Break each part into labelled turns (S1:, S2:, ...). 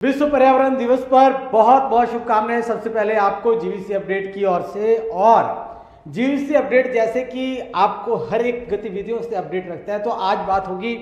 S1: विश्व पर्यावरण दिवस पर बहुत बहुत शुभकामनाएं। सबसे पहले आपको जीवीसी अपडेट की ओर से, और जीवीसी अपडेट जैसे कि आपको हर एक गतिविधियों से अपडेट रखता है, तो आज बात होगी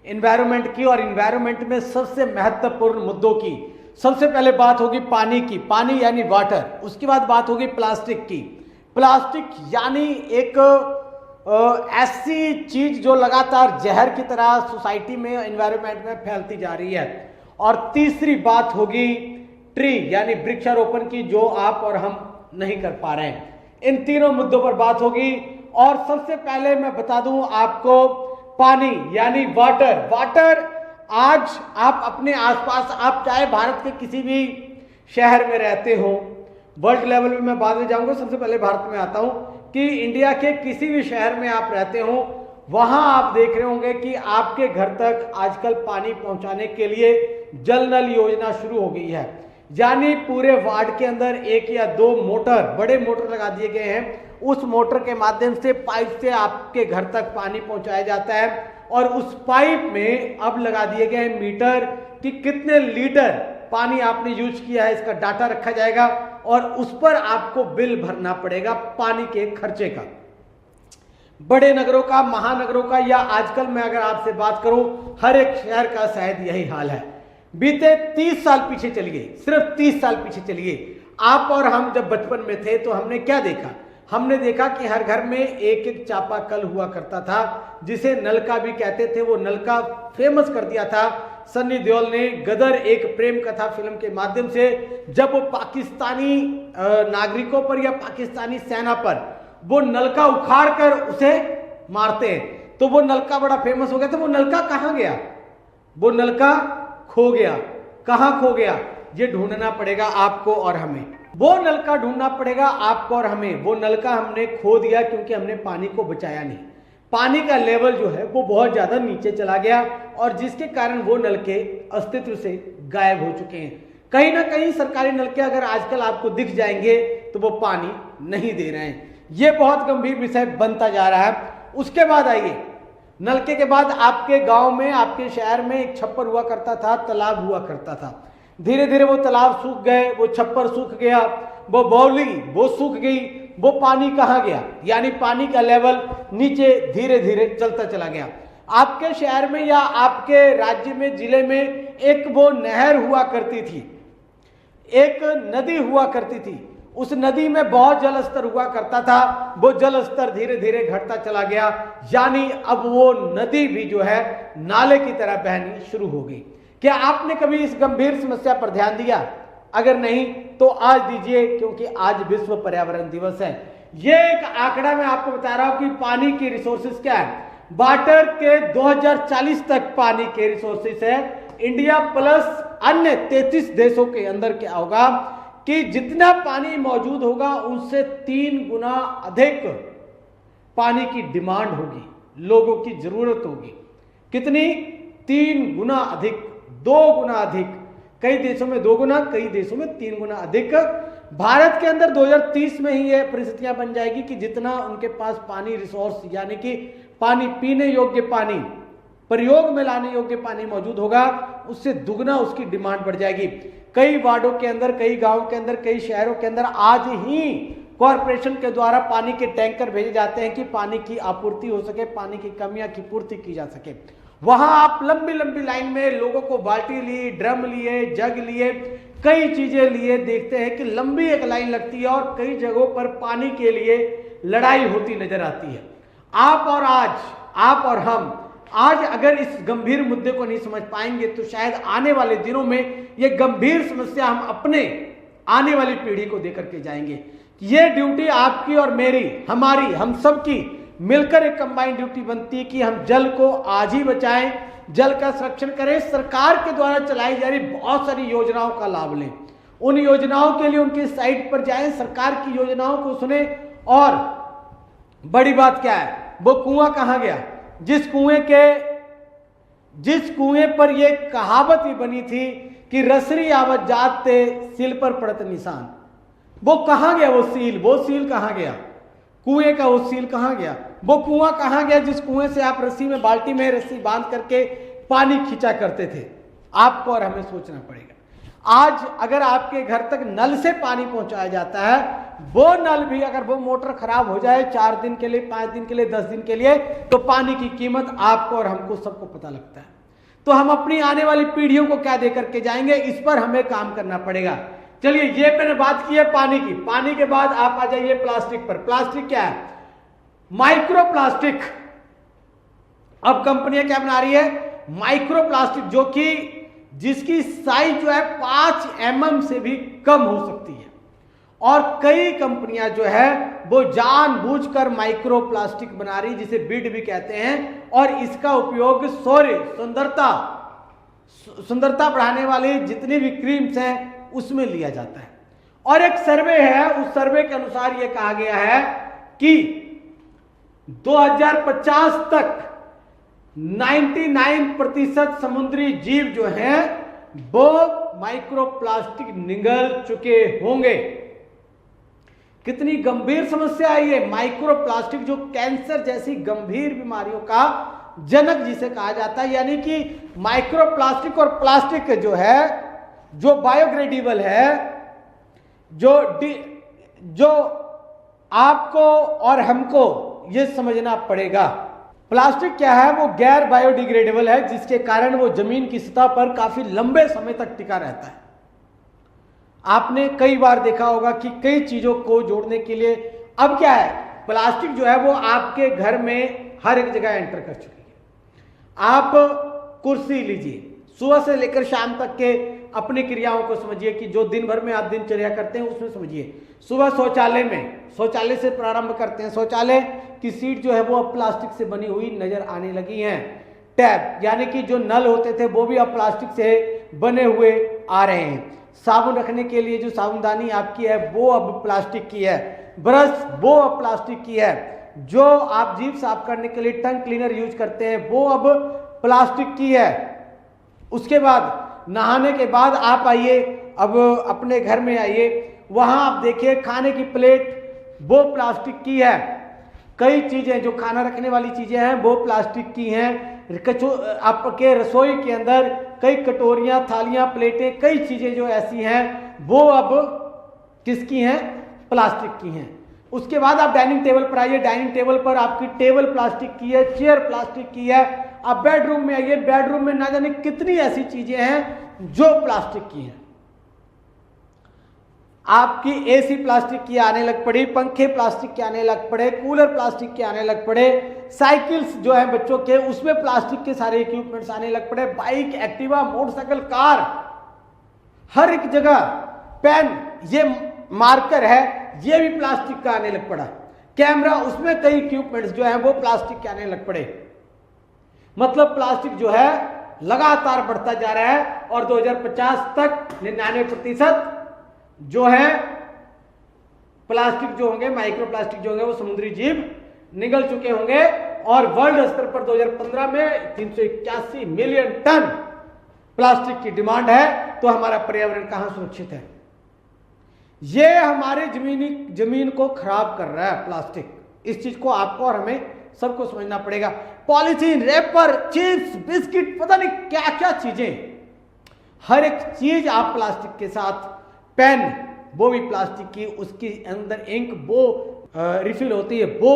S1: एनवायरनमेंट की। और एनवायरनमेंट में सबसे महत्वपूर्ण मुद्दों की सबसे पहले बात होगी पानी की, पानी यानी वाटर। उसके बाद बात होगी प्लास्टिक की। प्लास्टिक यानी एक ऐसी चीज जो लगातार जहर की तरह सोसाइटी में, एनवायरनमेंट में फैलती जा रही है। और तीसरी बात होगी ट्री यानी वृक्षारोपण की, जो आप और हम नहीं कर पा रहे हैं। इन तीनों मुद्दों पर बात होगी। और सबसे पहले मैं बता दूं आपको, पानी यानी वाटर। वाटर आज आप अपने आसपास, आप चाहे भारत के किसी भी शहर में रहते हो, वर्ल्ड लेवल में मैं बाद में जाऊंगा, सबसे पहले भारत में आता हूं, कि इंडिया के किसी भी शहर में आप रहते हो, वहां आप देख रहे होंगे कि आपके घर तक आजकल पानी पहुंचाने के लिए जल नल योजना शुरू हो गई है। यानी पूरे वार्ड के अंदर एक या दो मोटर, बड़े मोटर लगा दिए गए हैं। उस मोटर के माध्यम से, पाइप से आपके घर तक पानी पहुंचाया जाता है। और उस पाइप में अब लगा दिए गए हैं मीटर कि कितने लीटर पानी आपने यूज किया है, इसका डाटा रखा जाएगा और उस पर आपको बिल भरना पड़ेगा पानी के खर्चे का। बड़े नगरों का, महानगरों का, या आजकल मैं अगर आपसे बात करूं, हर एक शहर का शायद यही हाल है। बीते 30 साल पीछे चलिए, सिर्फ 30 साल पीछे चलिए। आप और हम जब बचपन में थे तो हमने क्या देखा? हमने देखा कि हर घर में एक एक चापाकल हुआ करता था, जिसे नलका भी कहते थे। वो नलका फेमस कर दिया था सन्नी देओल ने गदर एक प्रेम कथा फिल्म के माध्यम से, जब वो पाकिस्तानी नागरिकों पर या पाकिस्तानी सेना पर वो नलका उखाड़ कर उसे मारते हैं। तो वो नलका बड़ा फेमस हो गया। तो वो नलका कहां गया? वो नलका खो गया। कहां खो गया? ये ढूंढना पड़ेगा आपको और हमें। वो नलका ढूंढना पड़ेगा आपको और हमें। वो नलका हमने खो दिया क्योंकि हमने पानी को बचाया नहीं। पानी का लेवल जो है वो बहुत ज्यादा नीचे चला गया, और जिसके कारण वो नलके अस्तित्व से गायब हो चुके हैं। कहीं ना कहीं सरकारी नलके अगर आजकल आपको दिख जाएंगे तो वो पानी नहीं दे रहे हैं। ये बहुत गंभीर विषय बनता जा रहा है। उसके बाद आइए, नलके के बाद आपके गांव में, आपके शहर में एक छप्पर हुआ करता था, तालाब हुआ करता था। धीरे धीरे वो तालाब सूख गए, वो छप्पर सूख गया, वो बावली वो सूख गई। वो पानी कहां गया? यानी पानी का लेवल नीचे धीरे धीरे चलता चला गया। आपके शहर में या आपके राज्य में, जिले में एक वो नहर हुआ करती थी, एक नदी हुआ करती थी। उस नदी में बहुत जल स्तर हुआ करता था। वो जल स्तर धीरे धीरे घटता चला गया। यानी अब वो नदी भी जो है नाले की तरह बहनी शुरू हो गई। क्या आपने कभी इस गंभीर समस्या पर ध्यान दिया? अगर नहीं तो आज दीजिए, क्योंकि आज विश्व पर्यावरण दिवस है। ये एक आंकड़ा मैं आपको बता रहा हूं कि पानी की रिसोर्सेज क्या है। वाटर के 2040 तक पानी के रिसोर्सेज है। इंडिया प्लस अन्य 33 देशों के अंदर क्या होगा कि जितना पानी मौजूद होगा उससे 3 गुना अधिक पानी की डिमांड होगी, लोगों की जरूरत होगी। कितनी? 3 गुना अधिक, 2 गुना अधिक। कई देशों में 2 गुना, कई देशों में 3 गुना अधिक। भारत के अंदर 2030 में ही यह परिस्थितियां बन जाएगी कि जितना उनके पास पानी रिसोर्स, यानी कि पानी पीने योग्य पानी, प्रयोग में लाने योग्य पानी मौजूद होगा, उससे दुगना उसकी डिमांड बढ़ जाएगी। कई वार्डों के अंदर, कई गांवों के अंदर, कई शहरों के अंदर आज ही कॉरपोरेशन के द्वारा पानी के टैंकर भेजे जाते हैं कि पानी की आपूर्ति हो सके, पानी की कमियां की पूर्ति की जा सके। वहां आप लंबी लंबी लाइन में लोगों को बाल्टी लिए, ड्रम लिए, जग लिए, कई चीजें लिए देखते हैं कि लंबी एक लाइन लगती है और कई जगहों पर पानी के लिए लड़ाई होती नजर आती है। आप और हम आज अगर इस गंभीर मुद्दे को नहीं समझ पाएंगे तो शायद आने वाले दिनों में यह गंभीर समस्या हम अपने आने वाली पीढ़ी को देकर के जाएंगे। ये ड्यूटी आपकी और मेरी, हमारी, हम सबकी मिलकर एक कंबाइंड ड्यूटी बनती है कि हम जल को आज ही बचाएं, जल का संरक्षण करें। सरकार के द्वारा चलाई जा रही बहुत सारी योजनाओं का लाभ लें। उन योजनाओं के लिए उनकी साइट पर जाएं, सरकार की योजनाओं को सुने। और बड़ी बात क्या है, वो कुआं कहां गया? जिस कुएं पर यह कहावत ही बनी थी कि रसरी आवत जात ते सील पर पड़त निशान, वो कहां गया? वो सील कहां गया? कुएं का वो सील कहां गया? वो कुआं कहां गया जिस कुएं से आप रस्सी में, बाल्टी में रस्सी बांध करके पानी खींचा करते थे? आपको और हमें सोचना पड़ेगा। आज अगर आपके घर तक नल से पानी पहुंचाया जाता है, वो नल भी अगर वो मोटर खराब हो जाए 4 दिन के लिए, 5 दिन के लिए, 10 दिन के लिए, तो पानी की कीमत आपको और हमको सबको पता लगता है। तो हम अपनी आने वाली पीढ़ियों को क्या दे करके जाएंगे, इस पर हमें काम करना पड़ेगा। चलिए, ये मैंने बात की है पानी की। पानी के बाद आप आ जाइए प्लास्टिक पर। प्लास्टिक क्या है? Micro plastic. अब कंपनियां क्या बना रही है? माइक्रो प्लास्टिक, जो कि जिसकी साइज जो है 5 mm से भी कम हो सकती है। और कई कंपनियां जो है वो जानबूझकर माइक्रो प्लास्टिक बना रही, जिसे बीड भी कहते हैं, और इसका उपयोग सुंदरता बढ़ाने वाली जितनी भी क्रीम्स हैं उसमें लिया जाता है। और एक सर्वे है, उस सर्वे के अनुसार यह कहा गया है कि 2050 तक 99% समुद्री जीव जो हैं वो माइक्रो प्लास्टिक निगल चुके होंगे। कितनी गंभीर समस्या है ये माइक्रो प्लास्टिक, जो कैंसर जैसी गंभीर बीमारियों का जनक जिसे कहा जाता है। यानी कि माइक्रो प्लास्टिक और प्लास्टिक जो है, जो बायोग्रेडेबल है, जो आपको और हमको ये समझना पड़ेगा। प्लास्टिक क्या है? वो गैर बायोडिग्रेडेबल है, जिसके कारण वो जमीन की सतह पर काफी लंबे समय तक टिका रहता है। आपने कई बार देखा होगा कि कई चीजों को जोड़ने के लिए अब क्या है, प्लास्टिक जो है वो आपके घर में हर एक जगह एंटर कर चुकी है। आप कुर्सी लीजिए, सुबह से लेकर शाम तक के अपनी क्रियाओं को समझिए कि जो दिन भर में आप दिनचर्या करते हैं उसमें समझिए। सुबह शौचालय से प्रारंभ करते हैं। शौचालय की सीट जो है वो अब प्लास्टिक से बनी हुई नजर आने लगी हैं। टैप यानी कि जो नल होते थे वो भी अब प्लास्टिक से बने हुए आ रहे हैं। साबुन रखने के लिए जो साबुनदानी आपकी है वो अब प्लास्टिक की है। ब्रश वो अब प्लास्टिक की है। जो आप जीभ साफ करने के लिए टंग क्लीनर यूज करते हैं वो अब प्लास्टिक की है। उसके बाद नहाने के बाद आप आइए, अब अपने घर में आइए, वहां आप देखिए खाने की प्लेट वो प्लास्टिक की है। कई चीजें जो खाना रखने वाली चीजें हैं वो प्लास्टिक की हैं। आपके रसोई के अंदर कई कटोरियां, थालियां, प्लेटें, कई चीजें जो ऐसी हैं वो अब किसकी हैं? प्लास्टिक की हैं। उसके बाद आप डाइनिंग टेबल पर आइए, डाइनिंग टेबल पर आपकी टेबल प्लास्टिक की है, चेयर प्लास्टिक की है। आप बेडरूम में आइए, बेडरूम में ना जाने कितनी ऐसी चीजें हैं जो प्लास्टिक की हैं। आपकी एसी प्लास्टिक की आने लग पड़ी, पंखे प्लास्टिक के आने लग पड़े, कूलर प्लास्टिक के आने लग पड़े, साइकिल्स जो है बच्चों के उसमें प्लास्टिक के सारे इक्विपमेंट्स आने लग पड़े, बाइक, एक्टिवा, मोटरसाइकिल, कार, हर एक जगह। पेन, ये मार्कर है, ये भी प्लास्टिक का आने लग पड़ा। कैमरा, उसमें कई इक्विपमेंट्स जो है वो प्लास्टिक के आने लग पड़े। मतलब प्लास्टिक जो है लगातार बढ़ता जा रहा है और 2050 तक 99% जो है प्लास्टिक जो होंगे, माइक्रो प्लास्टिक जो होंगे वो समुद्री जीव निगल चुके होंगे। और वर्ल्ड स्तर पर 2015 में 381 मिलियन टन प्लास्टिक की डिमांड है। तो हमारा पर्यावरण कहां सुरक्षित है? ये हमारे जमीन को खराब कर रहा है प्लास्टिक। इस चीज को आपको और हमें सबको समझना पड़ेगा। पॉलीथीन, रैपर, चिप्स, बिस्किट, पता नहीं क्या क्या चीजें, हर एक चीज आप प्लास्टिक के साथ। पेन वो भी प्लास्टिक की, उसके अंदर इंक वो रिफिल होती है, वो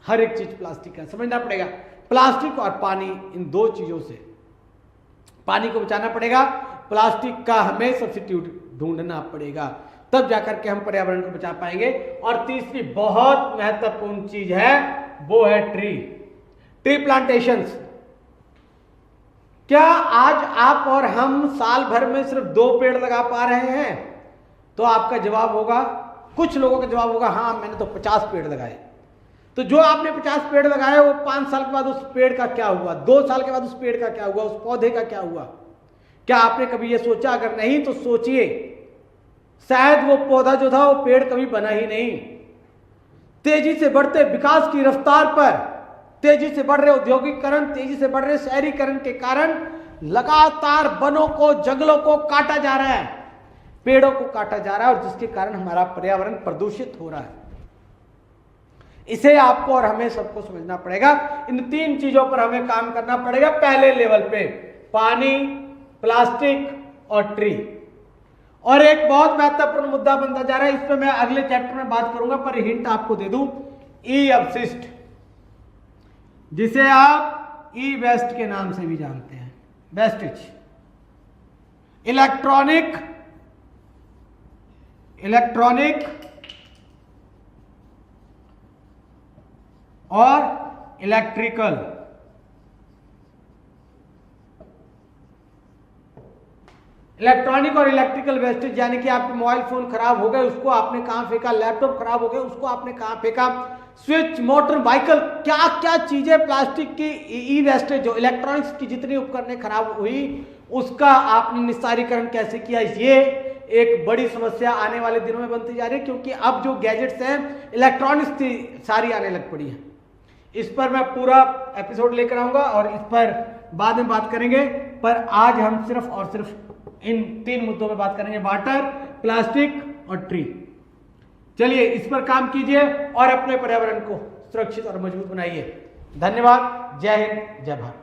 S1: हर एक चीज प्लास्टिक का। समझना पड़ेगा प्लास्टिक और पानी, इन दो चीजों से पानी को बचाना पड़ेगा। प्लास्टिक का हमें सब्स्टिट्यूट ढूंढना पड़ेगा, तब जाकर के हम पर्यावरण को बचा पाएंगे। और तीसरी बहुत महत्वपूर्ण चीज है वो है ट्री प्लांटेशंस। क्या आज आप और हम साल भर में सिर्फ 2 पेड़ लगा पा रहे हैं? तो आपका जवाब होगा, कुछ लोगों का जवाब होगा हाँ मैंने तो 50 पेड़ लगाए। तो जो आपने 50 पेड़ लगाए वो 5 साल के बाद उस पेड़ का क्या हुआ, 2 साल के बाद उस पेड़ का क्या हुआ, उस पौधे का क्या हुआ? क्या आपने कभी ये सोचा? अगर नहीं तो सोचिए, शायद वो पौधा जो था वो पेड़ कभी बना ही नहीं। तेजी से बढ़ते विकास की रफ्तार पर, तेजी से बढ़ रहे औद्योगिकरण, तेजी से बढ़ रहे शहरीकरण के कारण लगातार वनों को, जंगलों को काटा जा रहा है, पेड़ों को काटा जा रहा है, और जिसके कारण हमारा पर्यावरण प्रदूषित हो रहा है। इसे आपको और हमें सबको समझना पड़ेगा। इन 3 चीजों पर हमें काम करना पड़ेगा। पहले लेवल पे पानी, प्लास्टिक और ट्री। और एक बहुत महत्वपूर्ण मुद्दा बनता जा रहा है, इस पर मैं अगले चैप्टर में बात करूंगा, पर हिंट आपको दे दूं, ई अपशिष्ट, जिसे आप ई वेस्ट के नाम से भी जानते हैं, वेस्टेज, इलेक्ट्रॉनिक और इलेक्ट्रिकल। इलेक्ट्रॉनिक और इलेक्ट्रिकल वेस्टेज, यानी कि आपके मोबाइल फोन खराब हो गए, उसको आपने कहां फेंका, लैपटॉप खराब हो गए, उसको आपने कहां फेंका, स्विच, मोटर, व्हीकल, क्या क्या चीजें प्लास्टिक की ई वेस्टेज, जो इलेक्ट्रॉनिक्स की जितनी उपकरणें खराब हुई उसका आपने निस्तारीकरण कैसे किया, ये एक बड़ी समस्या आने वाले दिनों में बनती जा रही है, क्योंकि अब जो गैजेट्स हैं इलेक्ट्रॉनिक्स की सारी आने लग पड़ी है। इस पर मैं पूरा एपिसोड लेकर आऊंगा और इस पर बाद में बात करेंगे, पर आज हम सिर्फ और सिर्फ इन 3 मुद्दों पर बात करेंगे, वाटर, प्लास्टिक और ट्री। चलिए इस पर काम कीजिए और अपने पर्यावरण को सुरक्षित और मजबूत बनाइए। धन्यवाद। जय हिंद, जय भारत।